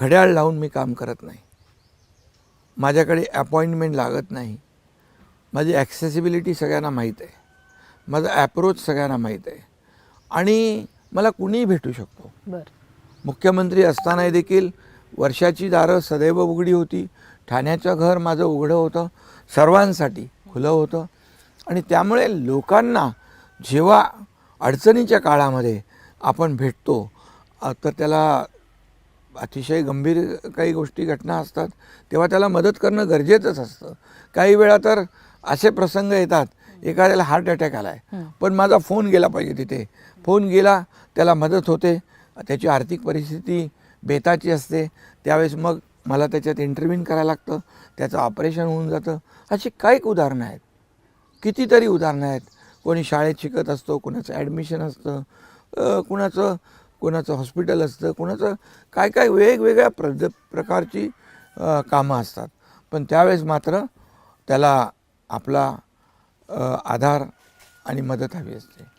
घड्याळ लावून मी काम करत नाही, माझ्याकडे अपॉइंटमेंट लागत नाही, माझी ॲक्सेसिबिलिटी सगळ्यांना माहीत आहे, माझा ॲप्रोच सगळ्यांना माहीत आहे आणि मला कुणीही भेटू शकतो. मुख्यमंत्री असतानाही देखील वर्षाची दारं सदैव उघडी होती, ठाण्याचं घर माझं उघडं होतं, सर्वांसाठी खुलं होतं आणि त्यामुळे लोकांना जेव्हा अडचणीच्या काळामध्ये आपण भेटतो तर त्याला अतिशय गंभीर काही गोष्टी घटना असतात तेव्हा त्याला मदत करणं गरजेचंच असतं. काही वेळा तर असे प्रसंग येतात, एखाद्याला हार्ट अटॅक आला आहे पण माझा फोन गेला पाहिजे, तिथे फोन गेला त्याला मदत होते, त्याची आर्थिक परिस्थिती बेताची असते, त्यावेळेस मग मला त्याच्यात इंटरव्हीन करायला लागतं, त्याचं ऑपरेशन होऊन जातं. अशी काही उदाहरणं आहेत, कितीतरी उदाहरणं आहेत. कोणी शाळेत शिकत असतो, कुणाचं ॲडमिशन असतं, कुणाचं हॉस्पिटल असतं, कुणाचं काय काय वेगवेगळ्या प्रकारची कामं असतात. पण त्यावेळेस मात्र त्याला आपला आधार आणि मदत हवी असते.